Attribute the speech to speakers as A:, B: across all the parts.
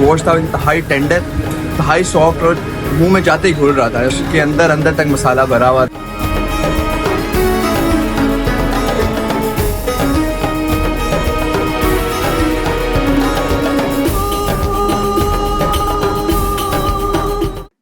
A: गोश्त था इंतहाई टेंडर, इंतहाई सॉफ्ट और मुंह में जाते ही घुल रहा था, उसके अंदर अंदर तक मसाला भरा हुआ।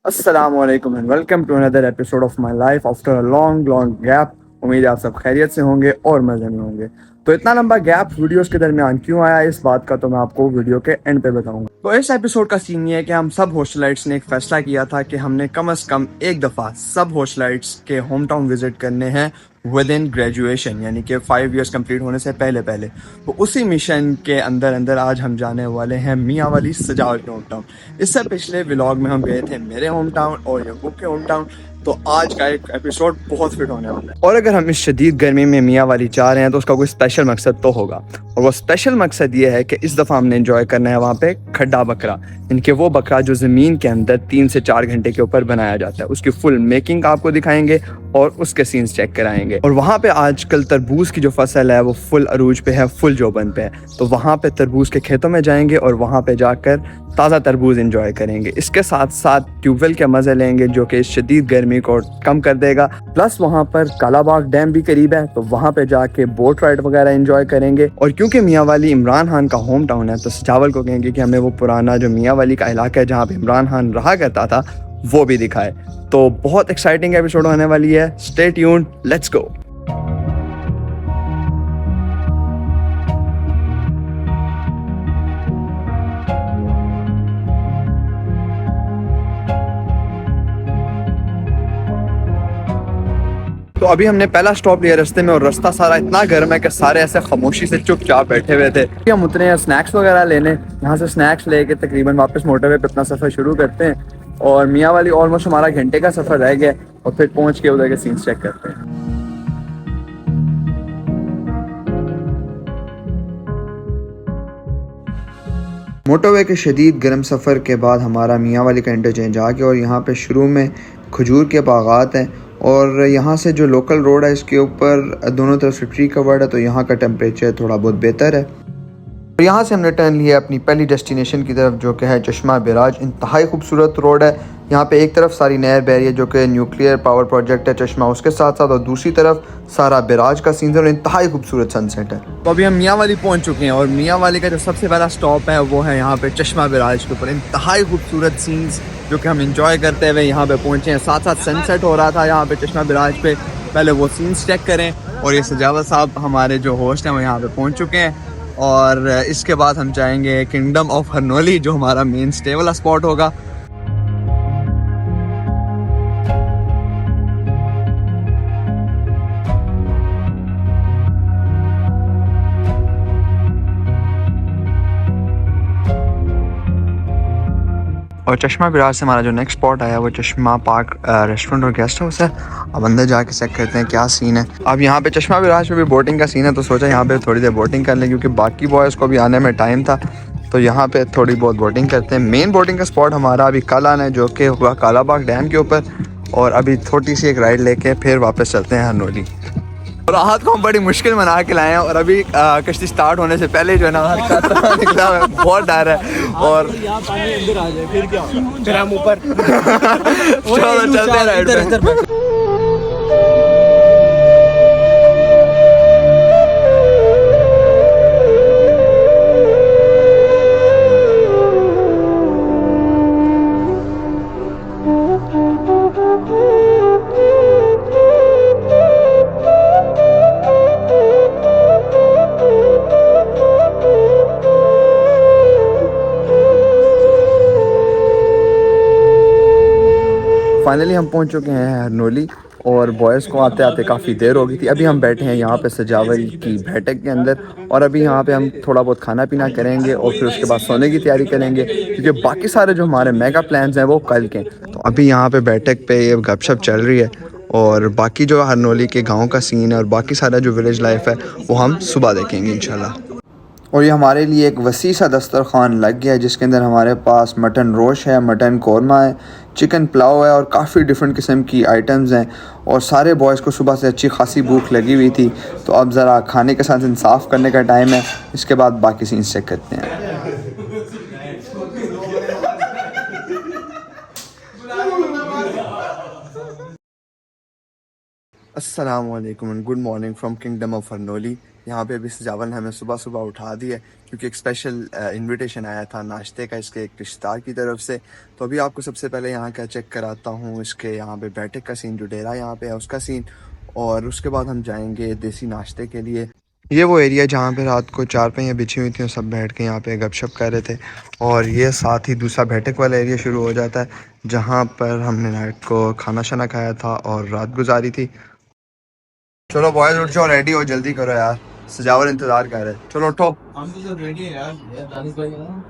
A: अस्सलामुअलैकुम and welcome to another episode of my life after a long gap. उम्मीद है आप सब खैरियत से होंगे और मज़े में होंगे। तो इतना लंबा गैप वीडियोस के दरमियान क्यों आया, इस बात का तो मैं आपको वीडियो के एंड पे बताऊंगा। तो इस एपिसोड का सीन ये है कि हम सब हॉस्टलाइट्स ने एक फैसला किया था कि हमने कम से कम एक दफ़ा सब हॉस्टलाइट्स के होम टाउन विजिट करने हैं विद इन ग्रेजुएशन, यानी कि 5 इयर्स कंप्लीट होने से पहले। तो उसी मिशन के अंदर आज हम जाने वाले हैं मियाँ वाली सजावट के होम टाउन। इससे पिछले व्लॉग में हम गए थे मेरे होम टाउन और यकूब के होम टाउन। तो आज का एक एपिसोड बहुत फिट होने वाला है। और अगर हम इस शदीद गर्मी में मियाँ वाली जा रहे हैं तो उसका कोई स्पेशल मकसद तो होगा, और वो स्पेशल मकसद ये है कि इस दफ़ा हमने एंजॉय करना है वहाँ पे खड्डा बकरा, इनके वो बकरा जो ज़मीन के अंदर 3 से 4 घंटे के ऊपर बनाया जाता है। उसकी फुल मेकिंग आपको दिखाएंगे और उसके सीन्स चेक कराएंगे। और वहाँ पे आजकल तरबूज की जो फसल है वो फुल अरूज पे है, फुल जोबन पे है। तो वहाँ पे तरबूज के खेतों में जाएंगे और वहाँ पे जाकर ताज़ा तरबूज एंजॉय करेंगे। इसके साथ साथ ट्यूबवेल के मज़े लेंगे जो कि शदीद गर्मी को कम कर देगा। प्लस वहाँ पर कालाबाग डैम भी करीब है, तो वहाँ पे जाके बोट राइड वगैरह एंजॉय करेंगे। और क्योंकि मियाँ वाली इमरान खान का होम टाउन है, तो सजावल को कहेंगे कि हमें वो पुराना जो मियाँ वाली का इलाका है जहाँ पे इमरान खान रहा करता था वो भी दिखाए। तो बहुत एक्साइटिंग एपिसोड होने वाली है। Stay tuned, let's go. तो अभी हमने पहला स्टॉप लिया रास्ते में, और रास्ता सारा इतना गर्म है कि सारे ऐसे खामोशी से चुपचाप बैठे हुए थे। हम उतरे हैं स्नैक्स वगैरह लेने, यहाँ से स्नैक्स लेके तकरीबन वापस मोटरवे पे अपना सफ़र शुरू करते हैं। और मियाँ वाली ऑलमोस्ट हमारा घंटे का सफ़र रह गया, और फिर पहुँच के उधर के सीन्स चेक करते हैं। मोटरवे के शदीद गर्म सफ़र के बाद हमारा मियाँ वाली का इंटरचेंज आ गया, और यहाँ पे शुरू में खजूर के बागात हैं। और यहाँ से जो लोकल रोड है इसके ऊपर दोनों तरफ से ट्री कवर्ड है, तो यहाँ का टेम्परेचर थोड़ा बहुत बेहतर है। और यहाँ से हमने टर्न लिया अपनी पहली डेस्टिनेशन की तरफ, जो कि है चश्मा बिराज। इंतहाई खूबसूरत रोड है। यहाँ पे एक तरफ सारी नहर बह रही है जो कि न्यूक्लियर पावर प्रोजेक्ट है चश्मा, उसके साथ साथ, और दूसरी तरफ सारा बिराज का सीन है और इंतहाई खूबसूरत सनसेट है। तो अभी हम मियाँ वाली पहुँच चुके हैं, और मियाँ वाली का जो सबसे पहला स्टॉप है वो है यहाँ पे चश्मा बिराज के ऊपर। इंतहाई खूबसूरत सीन्स जो कि हम इंजॉय करते हुए यहाँ पे पहुँचे हैं। साथ साथ सनसेट हो रहा था यहाँ पे चश्मा बिराज पे। पहले वो सीन्स चेक करें। और ये सजावत साहब हमारे जो होस्ट हैं वो यहाँ पे पहुँच चुके हैं, और इसके बाद हम जाएंगे किंगडम ऑफ हरनोली, जो हमारा मेन स्टे वाला स्पॉट होगा। और चश्मा बिराज से हमारा जो नेक्स्ट स्पॉट आया वो चश्मा पार्क रेस्टोरेंट और गेस्ट हाउस है। अब अंदर जाके चेक करते हैं क्या सीन है। अब यहाँ पे चश्मा बिराज पे भी बोटिंग का सीन है, तो सोचा यहाँ पे थोड़ी देर बोटिंग कर लें, क्योंकि बाकी बॉयज़ को भी आने में टाइम था। तो यहाँ पे थोड़ी बहुत बोटिंग करते हैं। मेन बोटिंग का स्पॉट हमारा अभी कल आना है, जो कि हुआ कालाबाग डैम के ऊपर। और अभी छोटी सी एक राइड लेके फिर वापस चलते हैं हरनोली। और राहत को हम बड़ी मुश्किल मना के लाए हैं, और अभी कश्ती स्टार्ट होने से पहले जो है ना निकला है, बहुत डर है। और
B: पानी अंदर आ जाए फिर क्या, फिर हम ऊपर
A: चलो चलते हैं राइड पे। फाइनली हम पहुंच चुके हैं हरनोली, और बॉयज़ को आते आते काफ़ी देर हो गई थी। अभी हम बैठे हैं यहाँ पे सजावल की बैठक के अंदर, और अभी यहाँ पे हम थोड़ा बहुत खाना पीना करेंगे और फिर उसके बाद सोने की तैयारी करेंगे, क्योंकि बाकी सारे जो हमारे मेगा प्लान्स हैं वो कल के। तो अभी यहाँ पे बैठक पे ये गपशप चल रही है, और बाकी जो हरनोली के गाँव का सीन है और बाकी सारा जो विलेज लाइफ है वो हम सुबह देखेंगे इंशाल्लाह। और ये हमारे लिए एक वसी सा दस्तरखान लग गया है, जिसके अंदर हमारे पास मटन रोश है, मटन कौरमा है, चिकन पुलाव है, और काफ़ी डिफरेंट किस्म की आइटम्स हैं। और सारे बॉयज़ को सुबह से अच्छी खासी भूख लगी हुई थी, तो अब ज़रा खाने के साथ इंसाफ करने का टाइम है। इसके बाद बाकी सीन्स चेक करते हैं। अस्सलामुअलैकुम and good morning from kingdom of Harnoli. यहाँ पे अभी सजावल ने हमें सुबह सुबह उठा दी है क्योंकि एक स्पेशल इनविटेशन आया था नाश्ते का इसके एक रिश्तेदार की तरफ से। तो अभी आपको सबसे पहले यहाँ का चेक कराता हूँ, इसके यहाँ पे बैठक का सीन, जो डेरा यहाँ पे है उसका सीन, और उसके बाद हम जाएंगे देसी नाश्ते के लिए। ये वो एरिया जहाँ पे रात को चारपाइयाँ बिछी हुई थी और सब बैठ के यहाँ पे गपशप कर रहे थे, और ये साथ ही दूसरा बैठक वाला एरिया शुरू हो जाता है जहाँ पर हमने नाइट को खाना शाना खाया था और रात गुजारी थी। चलो बॉयज उठ जाओ, रेडी हो, जल्दी करो यार, सजावल इंतजार कर रहे हैं। चलो उठो।
B: हम तो सब रेडी है यार, दानिश भाई है ना।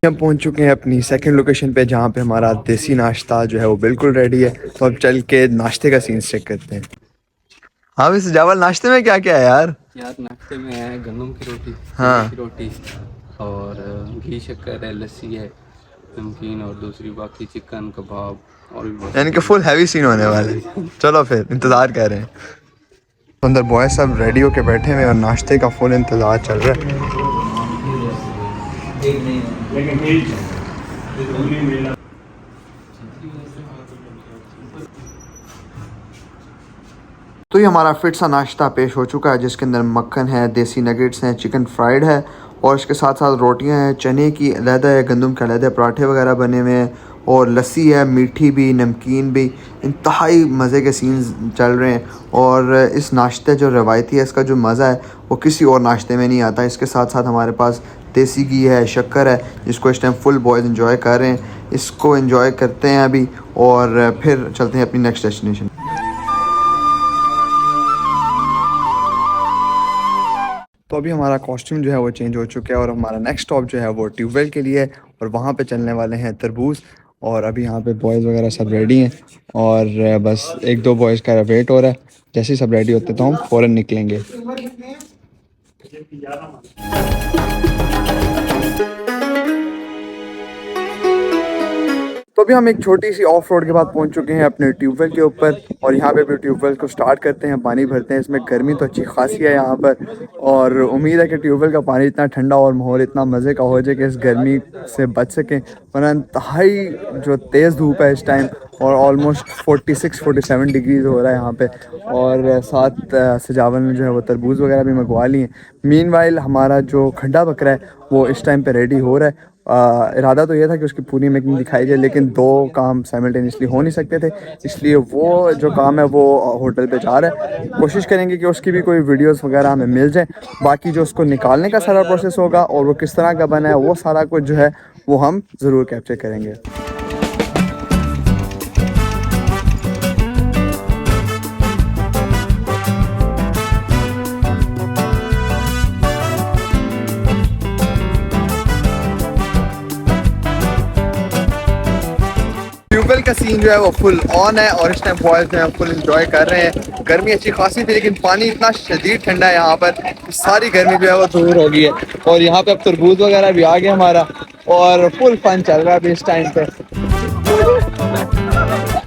A: हम पहुंच चुके हैं अपनी सेकंड लोकेशन पे जहाँ पे हमारा देसी नाश्ता जो है वो बिल्कुल रेडी है। तो अब चल के नाश्ते का सीन चेक करते हैं। हाँ भी सजावल, नाश्ते में क्या क्या है यार?
C: यार नाश्ते में है गंदम की रोटी,
A: हाँ।
C: की रोटी और घी शक्कर है, लस्सी है, नमकीन और दूसरी बाकी चिकन कबाब और भी बहुत।
A: यानी कि फुल हैवी सीन होने वाला है। चलो फिर इंतज़ार कर रहे हैं। तो अंदर बॉयज सब रेडी होके बैठे हुए और नाश्ते का फुल इंतज़ार चल रहा है। तो ये हमारा फिट सा नाश्ता पेश हो चुका है जिसके अंदर मक्खन है, देसी नगेट्स हैं, चिकन फ्राइड है और इसके साथ साथ रोटियां हैं, चने की अलहदा है, गंदम के अलहदा, पराठे वगैरह बने हुए हैं और लस्सी है, मीठी भी, नमकीन भी। इंतहाई मज़े के सीन्स चल रहे हैं और इस नाश्ते जो रवायती है इसका जो मज़ा है वो किसी और नाश्ते में नहीं आता। इसके साथ साथ हमारे पास देसी घी है, शक्कर है, जिसको इस टाइम फुल बॉयज़ इंजॉय कर रहे हैं। इसको इंजॉय करते हैं अभी और फिर चलते हैं अपनी नेक्स्ट डेस्टिनेशन। तो अभी हमारा कॉस्ट्यूम जो है वो चेंज हो चुका है और हमारा नेक्स्ट स्टॉप जो है वो ट्यूबवेल के लिए है और वहाँ पे चलने वाले हैं तरबूज। और अभी यहाँ पे बॉयज़ वगैरह सब रेडी हैं और बस एक दो बॉयज़ का वेट हो रहा है। जैसे ही सब रेडी होते तो हम फ़ौरन निकलेंगे। तो अभी हम एक छोटी सी ऑफ रोड के बाद पहुंच चुके हैं अपने ट्यूबवेल के ऊपर और यहाँ पे भी ट्यूबवेल को स्टार्ट करते हैं, पानी भरते हैं। इसमें गर्मी तो अच्छी खासी है यहाँ पर और उम्मीद है कि ट्यूबवेल का पानी इतना ठंडा और माहौल इतना मज़े का हो जाए कि इस गर्मी से बच सकें, वरना इंतहाई जो तेज़ धूप है इस टाइम और ऑलमोस्ट 46-47 डिग्रीज हो रहा है यहाँ पे। और साथ सजावल ने जो है वो तरबूज वगैरह भी मंगवा लिए हैं। मीनवाइल हमारा जो खड्डा बकरा है वो इस टाइम पे रेडी हो रहा है। इरादा तो ये था कि उसकी पूरी मेकिंग दिखाई जाए, लेकिन दो काम साइमल्टेनियसली हो नहीं सकते थे, इसलिए वो जो काम है वो होटल पे जा रहा है। कोशिश करेंगे कि उसकी भी कोई वीडियोस वगैरह हमें मिल जाए। बाकी जो उसको निकालने का सारा प्रोसेस होगा और वो किस तरह का बना है वो सारा कुछ जो है वो हम ज़रूर कैप्चर करेंगे। ट्यूबवेल का सीन जो है वो फुल ऑन है और इस टाइम बॉयज जो है फुल एंजॉय कर रहे हैं। गर्मी अच्छी खासी थी लेकिन पानी इतना शदीद ठंडा है यहाँ पर, सारी गर्मी जो है वो दूर हो गई है। और यहाँ पे अब तरबूज वगैरह भी आ गया हमारा और फुल फन चल रहा है अभी इस टाइम पे।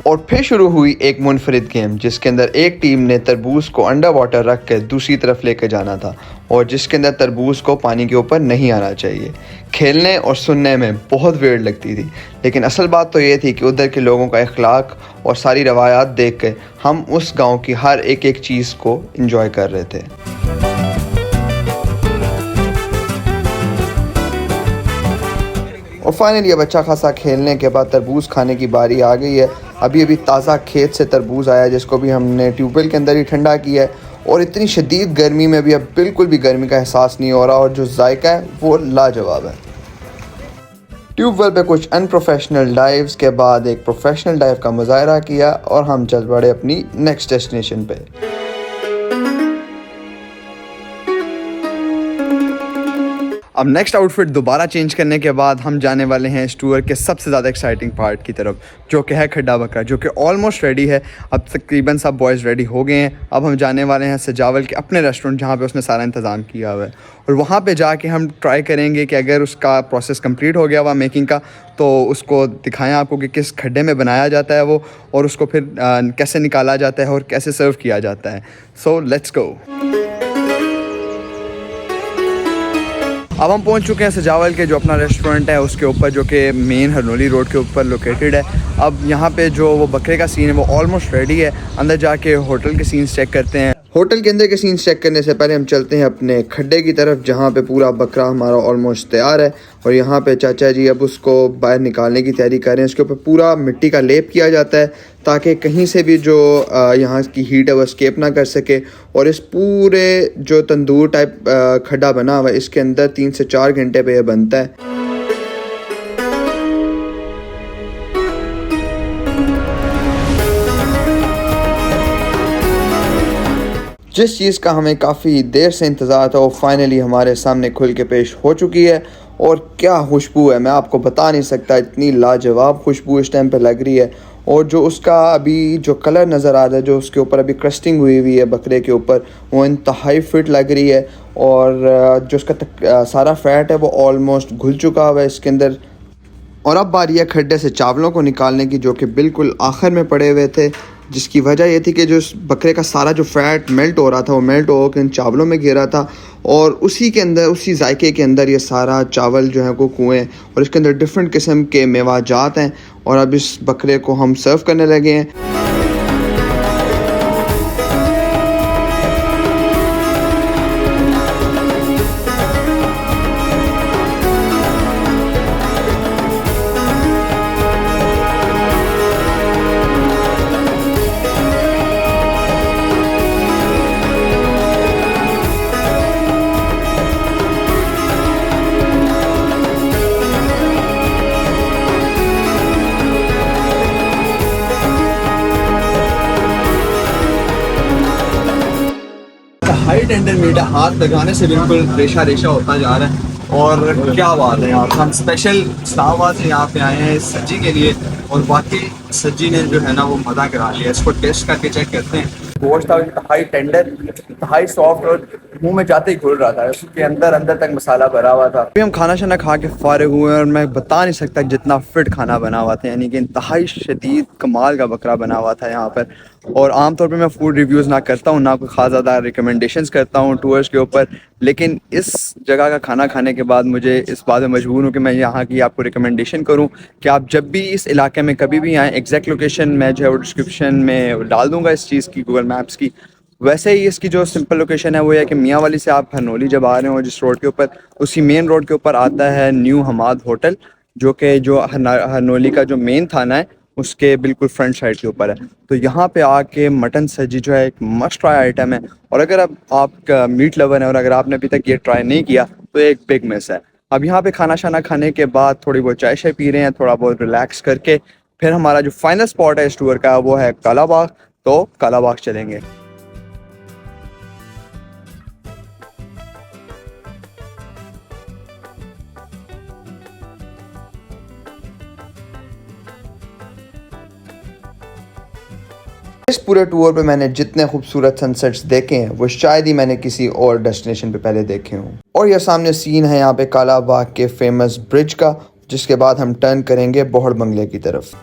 A: और फिर शुरू हुई एक मुनफरिद गेम जिसके अंदर एक टीम ने तरबूज को अंडर वाटर रख कर दूसरी तरफ लेकर जाना था और जिसके अंदर तरबूज को पानी के ऊपर नहीं आना चाहिए। खेलने और सुनने में बहुत वेड़ लगती थी, लेकिन असल बात तो ये थी कि उधर के लोगों का इखलाक और सारी रवायात देख कर हम उस गांव की हर एक एक चीज़ को एंजॉय कर रहे थे। और फाइनली अब अच्छा खासा खेलने के बाद तरबूज खाने की बारी आ गई है। अभी अभी ताज़ा खेत से तरबूज आया जिसको भी हमने ट्यूबवेल के अंदर ही ठंडा किया है और इतनी शदीद गर्मी में भी अब बिल्कुल भी गर्मी का एहसास नहीं हो रहा और जो जायका है वो लाजवाब है। ट्यूबवेल पे कुछ अनप्रोफेशनल डाइव्स के बाद एक प्रोफेशनल डाइव का मुजाहरा किया और हम चल पड़े अपनी नेक्स्ट डेस्टिनेशन पे। अब नेक्स्ट आउटफिट दोबारा चेंज करने के बाद हम जाने वाले हैं इस टूर के सबसे ज़्यादा एक्साइटिंग पार्ट की तरफ, जो कि है खड्डा बकरा, जो कि ऑलमोस्ट रेडी है। अब तकरीबन सब बॉयज़ रेडी हो गए हैं। अब हम जाने वाले हैं सजावल के अपने रेस्टोरेंट जहाँ पे उसने सारा इंतज़ाम किया हुआ है और वहाँ पे जाके हम ट्राई करेंगे कि अगर उसका प्रोसेस कंप्लीट हो गया हुआ मेकिंग का तो उसको दिखाएं आपको कि किस खड्डे में बनाया जाता है वो और उसको फिर कैसे निकाला जाता है और कैसे सर्व किया जाता है। So let's go. अब हम पहुंच चुके हैं सजावल के जो अपना रेस्टोरेंट है उसके ऊपर, जो कि मेन हरनोली रोड के ऊपर लोकेटेड है। अब यहाँ पे जो वो बकरे का सीन है वो ऑलमोस्ट रेडी है। अंदर जाके होटल के सीन्स चेक करते हैं। होटल के अंदर के सीन्स चेक करने से पहले हम चलते हैं अपने खड्डे की तरफ, जहाँ पे पूरा बकरा हमारा ऑलमोस्ट तैयार है। और यहाँ पे चाचा जी अब उसको बाहर निकालने की तैयारी कर रहे हैं। इसके ऊपर पूरा मिट्टी का लेप किया जाता है ताकि कहीं से भी जो यहाँ की हीट है वो स्केप ना कर सके। और इस पूरे जो तंदूर टाइप खड्डा बना हुआ है इसके अंदर 3 से 4 घंटे पे यह बनता है। जिस चीज़ का हमें काफ़ी देर से इंतज़ार था वो फाइनली हमारे सामने खुल के पेश हो चुकी है। और क्या खुशबू है, मैं आपको बता नहीं सकता, इतनी लाजवाब खुशबू इस टाइम पे लग रही है। और जो उसका अभी जो कलर नज़र आ रहा है, जो उसके ऊपर अभी क्रस्टिंग हुई हुई है बकरे के ऊपर, वो इंतहाई फिट लग रही है। और जो उसका सारा फैट है वो ऑलमोस्ट घुल चुका हुआ है इसके अंदर। और अब बारी है खड्डे से चावलों को निकालने की, जो कि बिल्कुल आखिर में पड़े हुए थे, जिसकी वजह ये थी कि जो इस बकरे का सारा जो फैट मेल्ट हो रहा था वो मेल्ट होकर इन चावलों में गिरा था। और उसी के अंदर, उसी जायके के अंदर ये सारा चावल जो है वो कुएँ, और इसके अंदर डिफरेंट किस्म के मेवाजात हैं। और अब इस बकरे को हम सर्व करने लगे हैं। हाई टेंडर मीट है, हाथ लगाने से बिल्कुल रेशा रेशा होता जा रहा है। और क्या बात है यार, हम स्पेशल इस्लामाबाद से यहाँ पे आए हैं इस सज्जी के लिए। और बाकी सज्जी ने जो है ना वो मज़ा करा लिया। इसको टेस्ट करके चेक करते हैं। गोश्त था हाई टेंडर, हाई सॉफ्ट, और मुंह में जाते ही घुल रहा था, उसके अंदर अंदर तक मसाला भरा हुआ था। अभी हम खाना शाना खा के फारिग हुए हैं और मैं बता नहीं सकता जितना फिट खाना बना हुआ था, यानी कि इंतहाई शदीद कमाल का बकरा बना हुआ था यहाँ पर। और आमतौर पे मैं फूड रिव्यूज़ ना करता हूँ, ना कोई ख़ास ज़्यादा रिकमेंडेशंस करता हूँ टूर्स के ऊपर, लेकिन इस जगह का खाना खाने के बाद मुझे इस बात में मजबूर हूँ कि मैं यहाँ की आपको रिकमेंडेशन करूँ कि आप जब भी इस इलाके में कभी भी आएँ, एग्जैक्ट लोकेशन मैं जो है वो डिस्क्रिप्शन में डाल दूँगा इस चीज़ की, गूगल मैप्स की। वैसे ही इसकी जो सिंपल लोकेशन है वो है कि मियाँ वाली से आप हरनोली जब आ रहे हो, जिस रोड के ऊपर, उसी मेन रोड के ऊपर आता है न्यू हमाद होटल, जो कि जो हरनोली का जो मेन थाना है उसके बिल्कुल फ्रंट साइड के ऊपर है। तो यहाँ पे आके मटन सज्जी जो है एक मस्ट ट्राई आइटम है। और अगर आप मीट लवर हैं और अगर आपने अभी तक ये ट्राई नहीं किया तो एक बिग मिस है। अब यहाँ पे खाना शाना खाने के बाद थोड़ी बहुत चाय शाय पी रहे हैं, थोड़ा बहुत रिलैक्स करके फिर हमारा जो फाइनल स्पॉट है इस टूर का वो है कालाबाग। तो कालाबाग चलेंगे। इस पूरे टूर पे मैंने जितने खूबसूरत सनसेट्स देखे हैं वो शायद ही मैंने किसी और डेस्टिनेशन पे पहले देखे हों। और ये सामने सीन है यहाँ पे कालाबाग के फेमस ब्रिज का, जिसके बाद हम टर्न करेंगे बोहड़ बंगले की तरफ।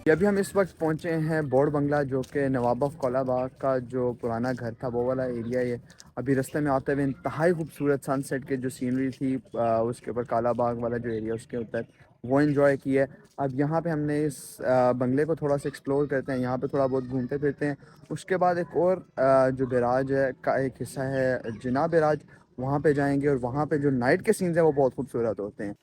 A: अभी हम इस वक्त पहुंचे हैं बोहड़ बंगला, जो कि नवाब ऑफ कालाबाग का जो पुराना घर था वो वाला एरिया है। अभी रास्ते में आते हुए इंतहाई खूबसूरत सनसेट के जो सीनरी थी उसके ऊपर कालाबाग वाला जो एरिया उसके ऊपर वो एंजॉय किया है। अब यहाँ पे हमने इस बंगले को थोड़ा सा एक्सप्लोर करते हैं, यहाँ पे थोड़ा बहुत घूमते फिरते हैं। उसके बाद एक और जो बैराज है का एक हिस्सा है जिना बैराज, वहाँ पे जाएंगे और वहाँ पे जो नाइट के सीन्स हैं वो बहुत खूबसूरत होते हैं।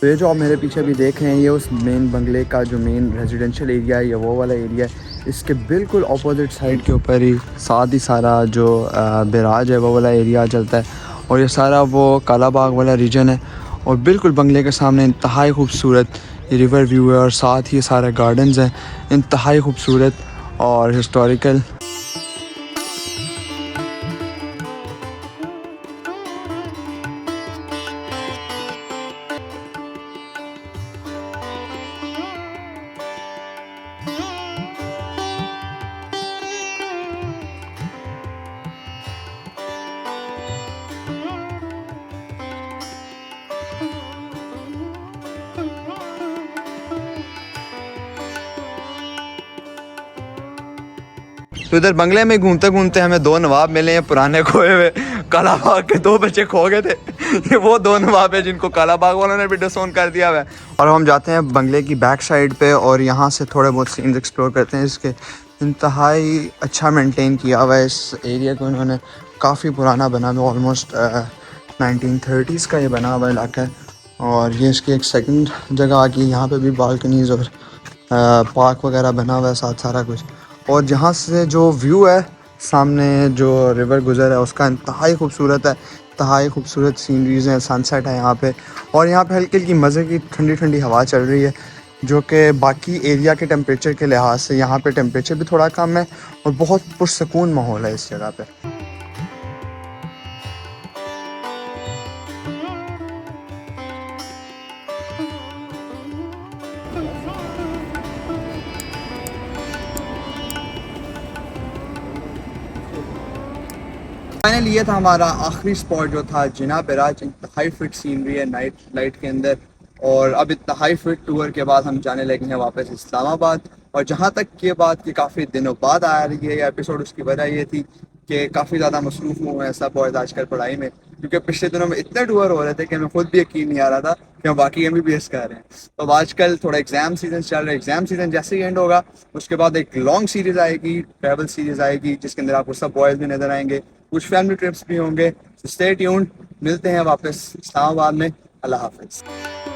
A: तो ये जो आप मेरे पीछे भी देख रहे हैं ये उस मेन बंगले का जो मेन रेजिडेंशियल एरिया है, ये वो वाला एरिया है। इसके बिल्कुल अपोजिट साइड के ऊपर ही साथ ही सारा जो बैराज है वो वाला एरिया चलता है। और ये सारा वो कालाबाग वाला रीजन है। और बिल्कुल बंगले के सामने इंतहाई खूबसूरत रिवर व्यू है और साथ ही सारे गार्डन्स हैं, इंतहाई खूबसूरत और हिस्टोरिकल। तो इधर बंगले में घूमते घूमते हमें दो नवाब मिले हैं पुराने खोए हुए। कालाबाग के दो बच्चे खो गए थे, ये वो दो नवाब है जिनको कालाबाग वालों ने भी डिसोन कर दिया हुआ है। और हम जाते हैं बंगले की बैक साइड पे और यहाँ से थोड़े बहुत सीन्स एक्सप्लोर करते हैं। इसके इंतहाई अच्छा मेंटेन किया हुआ है इस एरिया को इन्होंने, काफ़ी पुराना बना हुआ, ऑलमोस्ट 1930s का ये बना हुआ इलाका है। और ये इसकी एक सेकंड जगह आ गई, यहाँ पे भी बालकनीज़ और पार्क वगैरह बना हुआ है साथ सारा कुछ। और जहाँ से जो व्यू है सामने जो रिवर गुजर है उसका इंतहाई खूबसूरत है, इंतहाई खूबसूरत सीनरीज हैं, सनसेट है यहाँ पे। और यहाँ पे हल्की हल्की मज़े की ठंडी ठंडी हवा चल रही है, जो कि बाकी एरिया के टेम्परेचर के लिहाज से यहाँ पे टेम्परेचर भी थोड़ा कम है और बहुत पुरसकून माहौल है इस जगह पे। फाइनली ये था हमारा आखिरी स्पॉट जो था जिना बेराज। इंतहाई फिट सीनरी है नाइट लाइट के अंदर। और अब इंतहाई फिट टूर के बाद हम जाने लगे हैं वापस इस्लामाबाद। और जहाँ तक ये बात कि काफ़ी दिनों बाद आ रही है ये एपिसोड, उसकी वजह ये थी कि काफ़ी ज़्यादा मसरूफ़ हुए हैं सब बॉयज़ आजकल पढ़ाई में, क्योंकि पिछले दिनों में इतने टूर हो रहे थे कि हमें खुद भी यकीन नहीं आ रहा था कि हम बाकी MBBS कर रहे हैं। तो अब आजकल थोड़ा एग्ज़ाम सीजन चल रहा है, एग्ज़ाम सीजन जैसे ही एंड होगा उसके बाद एक लॉन्ग सीरीज़ आएगी, ट्रैवल सीरीज़ आएगी, जिसके अंदर आपको सब बॉयज़ भी नज़र आएंगे, कुछ फैमिली ट्रिप्स भी होंगे। स्टे ट्यून्ड, मिलते हैं वापस इस्लामाबाद में। अल्लाह हाफिज़।